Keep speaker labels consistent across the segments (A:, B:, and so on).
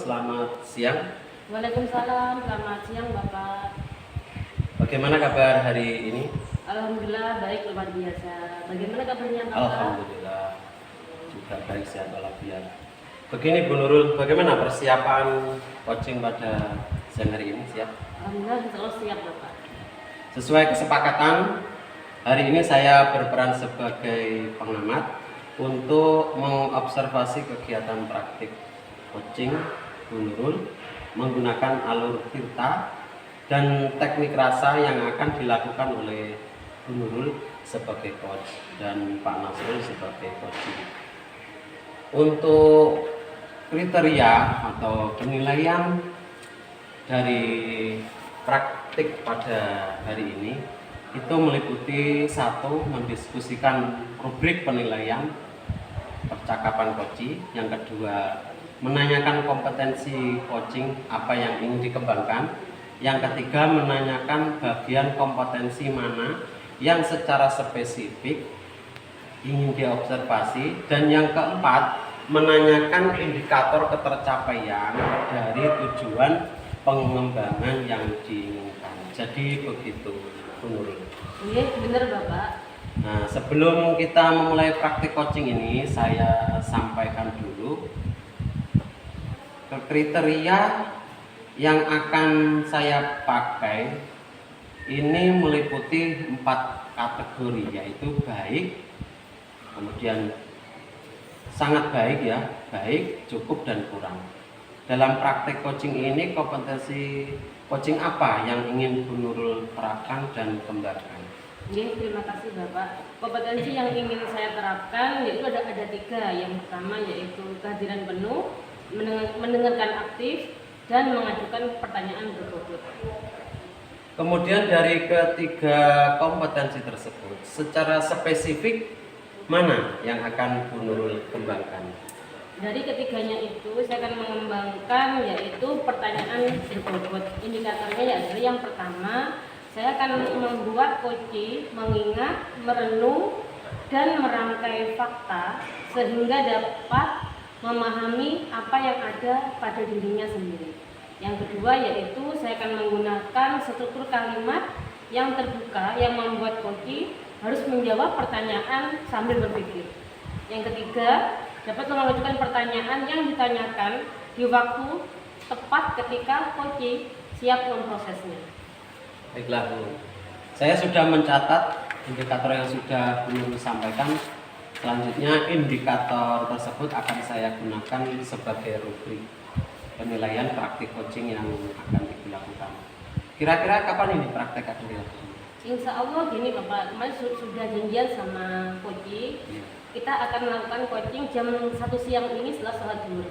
A: selamat siang.
B: Waalaikumsalam, selamat siang Bapak.
A: Bagaimana kabar hari ini?
B: Alhamdulillah baik, luar biasa. Bagaimana kabarnya Bapak?
A: Alhamdulillah juga baik, sehat walafiat. Begini Bu Nurul, bagaimana persiapan coaching pada siang hari ini? Siap?
B: Alhamdulillah insya siap Bapak.
A: Sesuai kesepakatan, hari ini saya berperan sebagai pengamat untuk mengobservasi kegiatan praktik coaching Bu Nurul menggunakan alur tirta dan teknik rasa yang akan dilakukan oleh Bu Nurul sebagai coach dan Pak Nasrul sebagai coaching. Untuk kriteria atau penilaian dari praktik pada hari ini itu meliputi: satu, mendiskusikan rubrik penilaian percakapan coaching; yang kedua, menanyakan kompetensi coaching apa yang ingin dikembangkan; yang ketiga, menanyakan bagian kompetensi mana yang secara spesifik ingin diobservasi; dan yang keempat, menanyakan indikator ketercapaian dari tujuan pengembangan yang diinginkan. Jadi begitu Bu Nurul.
B: Iya benar Bapak.
A: Nah, sebelum kita memulai praktik coaching ini, saya sampaikan dulu kriteria yang akan saya pakai. Ini meliputi 4 kategori, yaitu baik, kemudian sangat baik ya, baik, cukup, dan kurang. Dalam praktik coaching ini, kompetensi coaching apa yang ingin Bu Nurul terapkan dan kembangkan?
B: Iya, terima kasih Bapak. Kompetensi yang ingin saya terapkan yaitu ada 3. Yang pertama yaitu kehadiran penuh, mendengarkan aktif, dan mengajukan pertanyaan berbobot.
A: Kemudian dari ketiga kompetensi tersebut, secara spesifik mana yang akan Bu Nurul kembangkan?
B: Dari ketiganya itu saya akan mengembangkan yaitu pertanyaan berbobot. Indikatornya yaitu yang pertama, saya akan membuat coaching mengingat, merenung, dan merangkai fakta sehingga dapat memahami apa yang ada pada dirinya sendiri. Yang kedua yaitu saya akan menggunakan struktur kalimat yang terbuka yang membuat coaching harus menjawab pertanyaan sambil berpikir. Yang ketiga, dapat mengajukan pertanyaan yang ditanyakan di waktu tepat ketika coaching siap memprosesnya.
A: Baiklah Bu, saya sudah mencatat indikator yang sudah Bu Nurul sampaikan. Selanjutnya indikator tersebut akan saya gunakan sebagai rubrik penilaian praktik coaching yang akan dilakukan. Kira-kira kapan ini praktek akan dilakukan?
B: Insya Allah gini Bapak, kemarin sudah janjian sama coaching. Kita akan melakukan coaching jam 1 siang ini setelah sholat zuhur.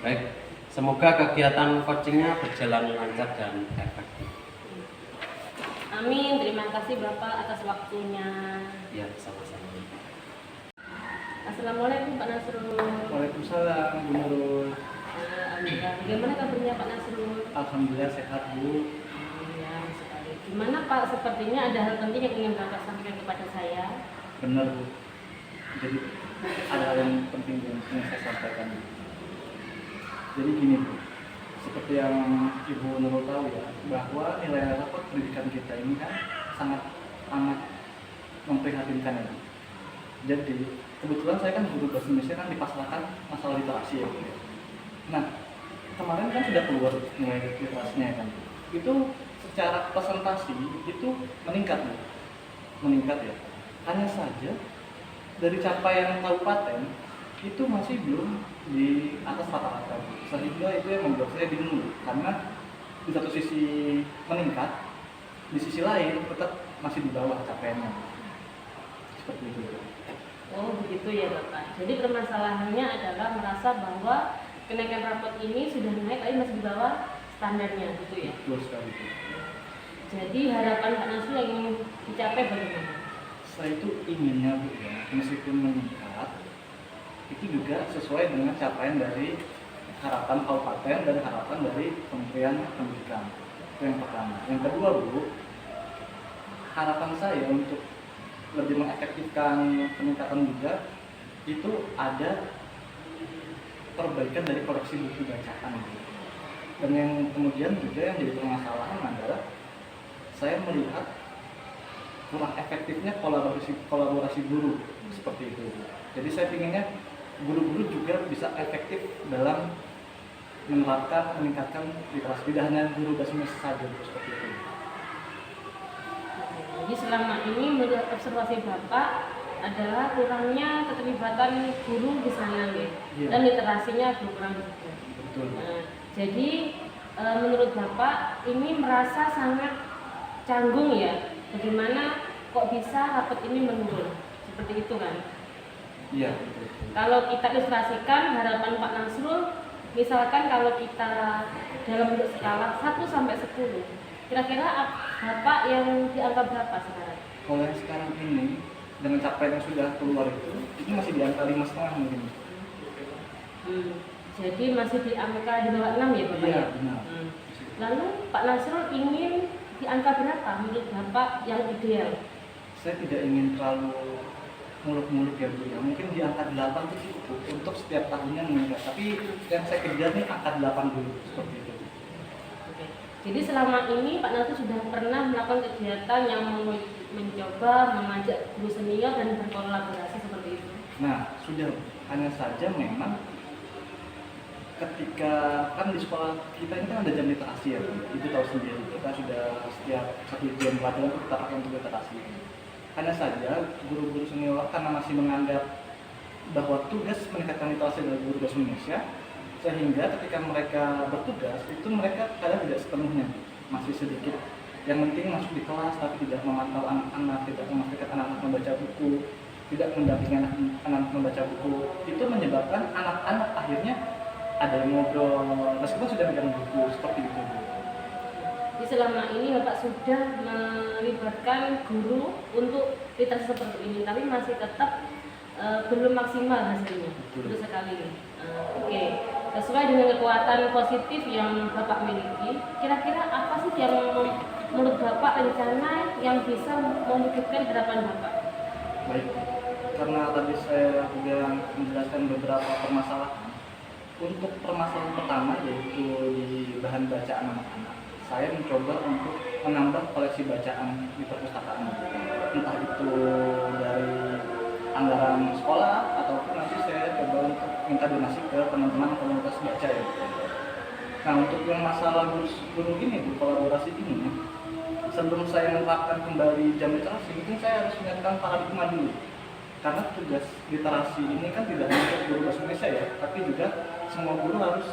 A: Baik, semoga kegiatan coachingnya berjalan lancar dan efektif.
B: Amin, terima kasih Bapak atas waktunya.
A: Ya, sama-sama.
B: Assalamualaikum Pak Nasrul.
C: Waalaikumsalam Bu Nurul.
B: Alhamdulillah. Bagaimana kabarnya Pak Nasrul?
C: Alhamdulillah sehat Bu.
B: Ya, sekali. Gimana Pak? Sepertinya ada hal penting yang ingin Bapak sampaikan kepada saya.
C: Benar Bu. Jadi ada hal yang penting yang ingin saya sampaikan. Jadi gini Bu, seperti yang Ibu Nurul tahu ya, bahwa nilai rapor pendidikan kita ini kan sangat amat memprihatinkan ya Bu. Jadi kebetulan saya kan guru bahasa Indonesia kan dipasrahkan masalah literasi ya Bu. Nah, kemarin kan sudah keluar nilai literasinya kan. Itu secara presentasi itu meningkat Bu. Meningkat ya. Hanya saja dari capaian kabupaten itu masih belum di atas rata-rata, sehingga itu yang membuat saya bingung karena di satu sisi meningkat, di sisi lain tetap masih di bawah capaiannya, seperti itu.
B: Oh begitu ya Bapak. Jadi permasalahannya adalah merasa bahwa kenaikan rapot ini sudah naik tapi masih di bawah standarnya gitu ya.
C: Betul sekali itu.
B: Jadi harapan Pak Nasrul yang ingin dicapai bagaimana?
C: Saya itu inginnya Bu ya, meskipun meningkat, itu juga sesuai dengan capaian dari harapan kabupaten dan harapan dari Kementerian Pendidikan. Itu yang pertama. Yang kedua Bu, harapan saya untuk lebih mengefektifkan peningkatan juga itu ada perbaikan dari koleksi buku bacaan. Dan yang kemudian juga yang jadi permasalahan adalah saya melihat kurang efektifnya kolaborasi guru seperti itu. Jadi saya pinginnya guru-guru juga bisa efektif dalam menerapkan, meningkatkan literasi, tidak hanya guru bahasa Indonesia saja seperti itu.
B: Jadi selama ini menurut observasi Bapak adalah kurangnya keterlibatan guru di sana ya.
C: Iya.
B: Dan literasinya kurang juga.
C: Betul.
B: Nah, jadi menurut Bapak ini merasa sangat canggung ya, bagaimana kok bisa rapat ini menurun seperti itu kan?
C: Iya. Betul.
B: Kalau kita ilustrasikan harapan Pak Nasrul, misalkan kalau kita dalam bentuk skala 1 sampai 10, kira-kira Bapak yang dianggap berapa sekarang?
C: Kalau yang sekarang ini dengan capaian yang sudah keluar itu masih di angka 5,5 mungkin.
B: Jadi masih di angka di bawah 6 ya Bapak?
C: Iya,
B: Ya?
C: benar.
B: Lalu Pak Nasrul ingin di angka berapa menurut Bapak yang ideal?
C: Saya tidak ingin terlalu muluk-muluk ya Bu ya. Mungkin di angka 8 itu cukup untuk setiap tahunnya meningkat. Tapi yang saya kejar nih angka 8 dulu seperti itu.
B: Oke. Jadi selama ini Pak Nasrul sudah pernah melakukan kegiatan yang mencoba mengajak guru senior dan berkolaborasi seperti itu?
C: Nah, sudah, hanya saja memang ketika kan di sekolah kita ini kan ada jam literasi ya, itu tahu sendiri, kita sudah setiap 1 jam pelajaran itu kita pakai untuk literasi. Hanya saja guru-guru senior karena masih menganggap bahwa tugas meningkatkan literasi dari guru bahasa Indonesia, sehingga ketika mereka bertugas itu mereka kadang tidak sepenuhnya, masih sedikit yang penting masuk di kelas tapi tidak memantau anak-anak, tidak memastikan anak-anak membaca buku, tidak mendampingi anak-anak membaca buku. Itu menyebabkan anak-anak akhirnya ada yang ngobrol meskipun sudah megang buku seperti itu.
B: Jadi selama ini Bapak sudah melibatkan guru untuk literasi seperti ini, tapi masih tetap belum maksimal hasilnya. Betul sekali. Oke. Sesuai dengan kekuatan positif yang Bapak miliki, kira-kira apa sih yang menurut Bapak rencana yang bisa mewujudkan harapan Bapak?
C: Baik, karena tadi saya sudah menjelaskan beberapa permasalahan. Untuk permasalahan pertama yaitu di bahan bacaan anak-anak, saya mencoba untuk menambah koleksi bacaan di perpustakaan, entah itu dari anggaran sekolah ataupun nanti saya coba untuk minta donasi ke teman-teman komunitas baca ya. Nah, untuk yang masalah guru ini, kolaborasi ini, sebelum saya menerapkan kembali jam literasi, mungkin saya harus menyatakan paradigma dulu. Karena tugas literasi ini kan tidak hanya untuk guru bahasa Indonesia ya, tapi juga semua guru harus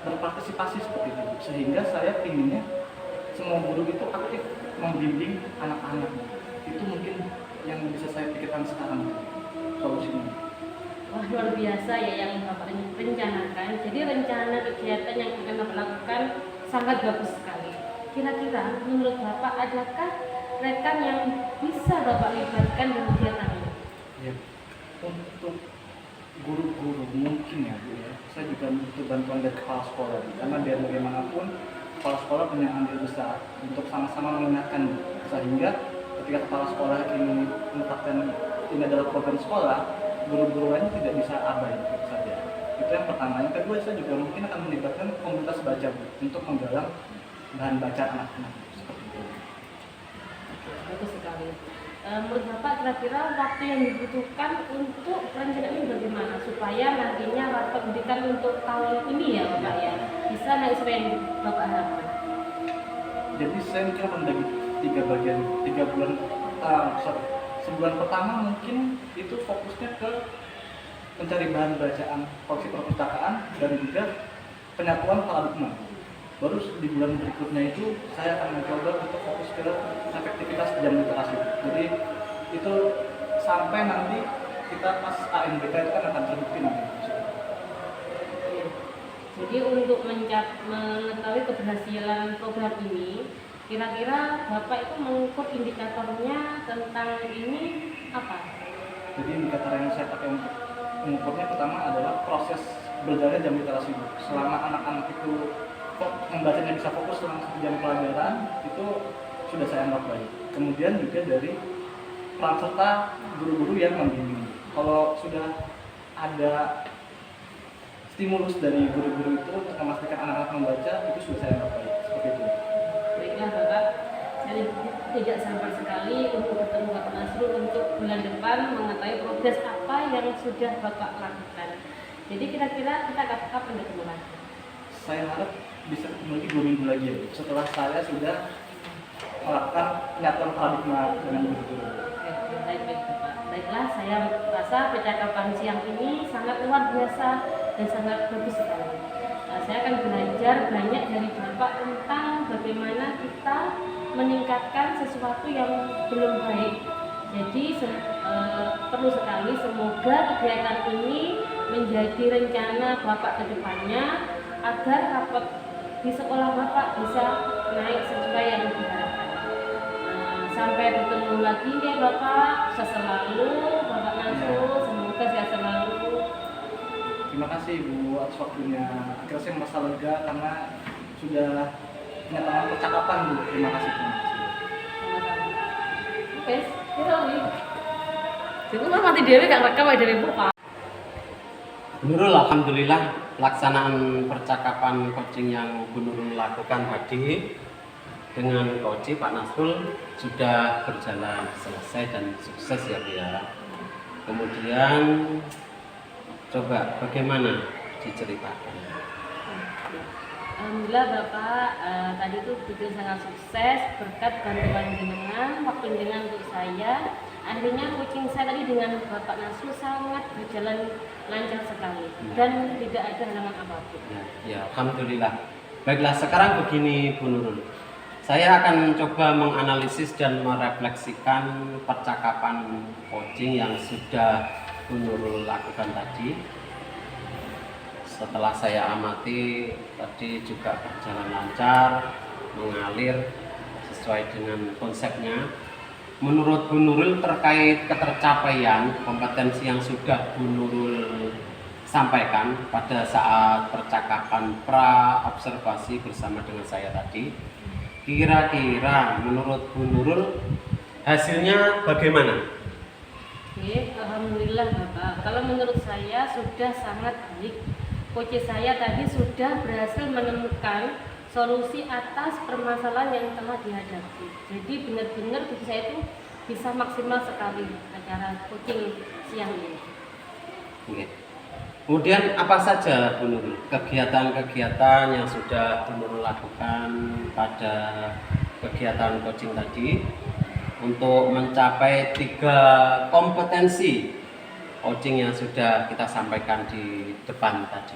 C: berpartisipasi seperti itu. Sehingga saya inginnya semua guru itu aktif membimbing anak-anak. Itu mungkin yang bisa saya pikirkan sekarang solusinya.
B: Wah, luar biasa ya yang Bapak rencanakan. Jadi rencana kegiatan yang akan Bapak lakukan sangat bagus sekali. Kira-kira menurut Bapak adakah rekan yang bisa Bapak libatkan dalam kegiatan ini?
C: Ya, untuk guru-guru mungkin ya Bu ya, saya juga butuh bantuan dari kepala sekolah, karena biar bagaimanapun kepala sekolah punya andil besar untuk sama-sama mengingatkan, sehingga ketika kepala sekolah ingin menetapkan ini adalah program sekolah, guru-guru lainnya tidak bisa abai gitu saja. Itu yang pertama. Yang kedua, saya juga mungkin akan melibatkan komunitas baca Bu untuk menggalang bahan baca anak-anak seperti itu.
B: Bagus sekali. Menurut Bapak kira-kira waktu yang dibutuhkan untuk rencana ini bagaimana supaya nantinya waktu pendidikan untuk tahun ini ya Bapak ya bisa naik sesuai yang Bapak harapkan?
C: Jadi saya mikir membagi 3 bagian, 3 bulan, sebulan pertama mungkin itu fokusnya ke mencari bahan bacaan koleksi perpustakaan dan juga penyatuan paradigma. Baru di bulan berikutnya itu saya akan mencoba untuk fokus ke efektivitas jam literasi. Jadi itu sampai nanti kita pas ANBK itu kan akan terbukti nanti.
B: Ya. Jadi untuk mengetahui keberhasilan program ini, kira-kira Bapak itu mengukur indikatornya tentang ini apa?
C: Jadi indikator yang saya pakai untuk mengukurnya pertama adalah proses berjalannya jam literasi. Selama anak-anak itu membacanya bisa fokus selama 1 jam pelajaran, itu sudah saya anggap baik. Kemudian juga dari peran serta guru-guru yang membimbing. Kalau sudah ada stimulus dari guru-guru itu untuk memastikan anak-anak membaca itu sudah saya lakukan seperti itu.
B: Baiklah Bapak, saya tidak sabar sekali untuk bertemu Bapak Nasrul untuk bulan depan mengetahui progres apa yang sudah Bapak lakukan. Jadi kira-kira kita kapan ketemu lagi?
C: Saya harap bisa ketemu lagi 2 minggu lagi ya, setelah saya sudah melakukan penyatuan paradigma dengan guru-guru.
B: Baik Bapak. Baiklah, saya rasa percakapan siang ini sangat luar biasa dan sangat bagus sekali. Saya akan belajar banyak dari Bapak tentang bagaimana kita meningkatkan sesuatu yang belum baik. Jadi perlu sekali semoga kegiatan ini menjadi rencana Bapak ke depannya agar rapat di sekolah Bapak bisa naik sesuai yang diharapkan. Sampai bertemu lagi ya Bapak, sukses selalu Bapak Nasrul, semoga sehat selalu.
C: Terima kasih Ibu atas waktunya. Akhirnya saya merasa lega karena sudah menyatakan percakapan Bu. Terima kasih.
B: Sama-sama. Oke, kita nih. Jadi mati dewe gak rekam aja dari Bapak.
A: Bu Nurul, alhamdulillah pelaksanaan percakapan coaching yang Bu Nurul lakukan tadi dengan coach Pak Nasrul sudah berjalan selesai dan sukses ya Bu ya. Kemudian coba bagaimana diceritakan?
B: Alhamdulillah Bapak, tadi itu bikin sangat sukses berkat bantuan jenengan, waktu jenengan untuk saya. Akhirnya coaching saya tadi dengan Bapak Nasrul sangat berjalan lancar sekali dan tidak ada halangan apapun.
A: Ya, alhamdulillah. Baiklah, sekarang begini Bu Nurul. Saya akan coba menganalisis dan merefleksikan percakapan coaching yang sudah Bu Nurul lakukan tadi. Setelah saya amati tadi juga berjalan lancar, mengalir sesuai dengan konsepnya. Menurut Bu Nurul terkait ketercapaian kompetensi yang sudah Bu Nurul sampaikan pada saat percakapan pra observasi bersama dengan saya tadi, kira-kira menurut Bu Nurul hasilnya bagaimana?
B: Oke, alhamdulillah Bapak. Kalau menurut saya sudah sangat baik. Coach saya tadi sudah berhasil menemukan solusi atas permasalahan yang telah dihadapi. Jadi benar-benar coach saya itu bisa maksimal sekali acara coaching siang ini.
A: Oke. Kemudian apa saja Bu Nurul kegiatan-kegiatan yang sudah Bu Nurul lakukan pada kegiatan coaching tadi untuk mencapai 3 kompetensi coaching yang sudah kita sampaikan di depan tadi?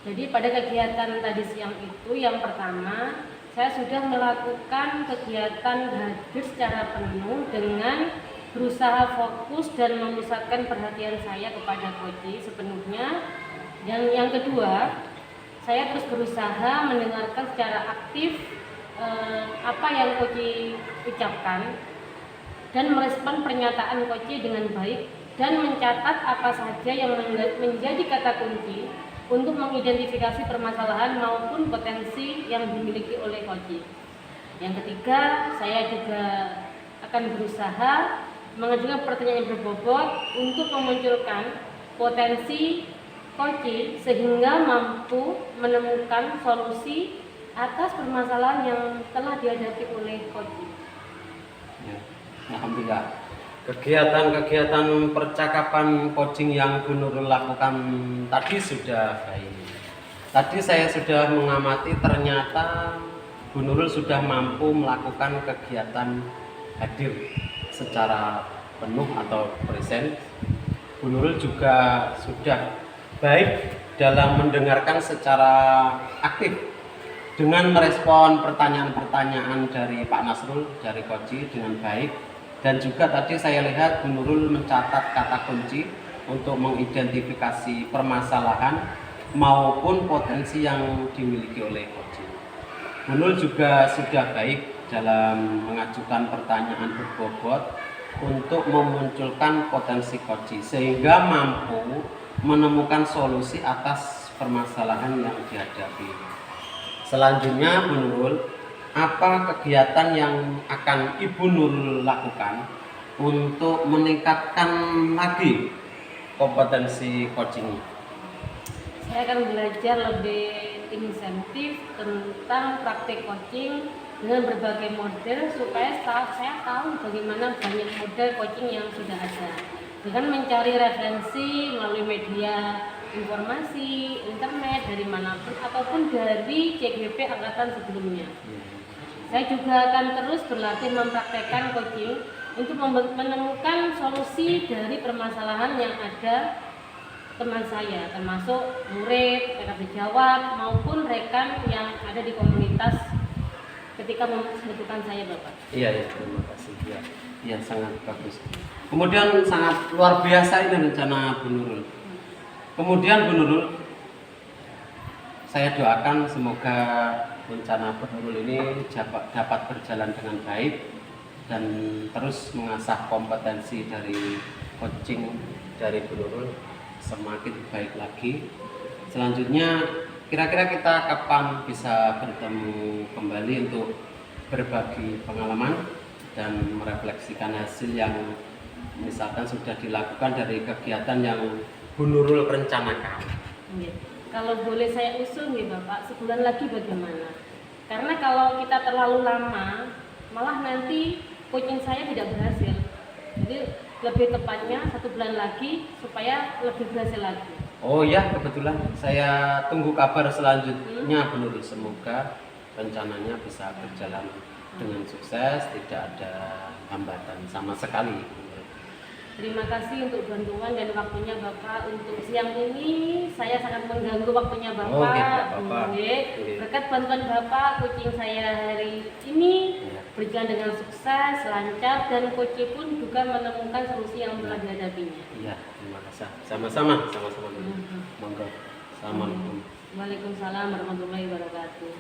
B: Jadi pada kegiatan tadi siang itu yang pertama saya sudah melakukan kegiatan hadir secara penuh dengan berusaha fokus dan memusatkan perhatian saya kepada coach sepenuhnya. Dan yang kedua, saya terus berusaha mendengarkan secara aktif apa yang coach ucapkan dan merespon pernyataan coach dengan baik dan mencatat apa saja yang menjadi kata kunci untuk mengidentifikasi permasalahan maupun potensi yang dimiliki oleh coach. Yang ketiga, saya juga akan berusaha mengajukan pertanyaan yang berbobot untuk memunculkan potensi coach sehingga mampu menemukan solusi atas permasalahan yang telah dihadapi oleh coach.
A: Ya, alhamdulillah. Kegiatan-kegiatan percakapan coaching yang Bu Nurul lakukan tadi sudah baik. Tadi saya sudah mengamati ternyata Bu Nurul sudah mampu melakukan kegiatan hadir secara penuh atau present. Bu Nurul juga sudah baik dalam mendengarkan secara aktif dengan merespon pertanyaan-pertanyaan dari Pak Nasrul, dari coach dengan baik. Dan juga tadi saya lihat Bu Nurul mencatat kata kunci untuk mengidentifikasi permasalahan maupun potensi yang dimiliki oleh coach. Bu Nurul juga sudah baik dalam mengajukan pertanyaan berbobot untuk memunculkan potensi coach sehingga mampu menemukan solusi atas permasalahan yang dihadapi. Selanjutnya Bu Nurul, apa kegiatan yang akan Ibu Nurul lakukan untuk meningkatkan lagi kompetensi coaching?
B: saya akan belajar lebih insentif tentang praktik coaching dengan berbagai model supaya saya tahu bagaimana banyak model coaching yang sudah ada. Dengan mencari referensi melalui media informasi, internet, dari manapun ataupun dari CGP angkatan sebelumnya. Saya juga akan terus berlatih mempraktekkan coaching untuk menemukan solusi dari permasalahan yang ada teman saya, termasuk murid, rekan sejawat maupun rekan yang ada di komunitas ketika membutuhkan saya, Bapak.
A: Iya, terima kasih. Iya, sangat bagus. Kemudian sangat luar biasa ini rencana Bu Nurul. Kemudian Bu Nurul, saya doakan semoga rencana Bu Nurul ini dapat berjalan dengan baik dan terus mengasah kompetensi dari coaching dari Bu Nurul semakin baik lagi. Selanjutnya kira-kira kita kapan bisa bertemu kembali untuk berbagi pengalaman dan merefleksikan hasil yang misalkan sudah dilakukan dari kegiatan yang Bu Nurul rencanakan.
B: Kalau boleh saya usul nih Bapak, sebulan lagi bagaimana? Karena kalau kita terlalu lama, malah nanti coaching saya tidak berhasil. Jadi lebih tepatnya 1 bulan lagi supaya lebih berhasil lagi.
A: Oh ya, kebetulan saya tunggu kabar selanjutnya Bu Nurul. Semoga rencananya bisa berjalan dengan sukses, tidak ada hambatan sama sekali.
B: Terima kasih untuk bantuan dan waktunya Bapak untuk siang ini. Saya sangat mengganggu waktunya Bapak.
A: Oh, gitu, Bapak.
B: Berkat bantuan Bapak, coaching saya hari ini berjalan dengan sukses, lancar, dan coach pun juga menemukan solusi yang telah dihadapinya.
A: Iya, terima kasih. Sama-sama. Monggo. Assalamualaikum.
B: Waalaikumsalam warahmatullahi wabarakatuh.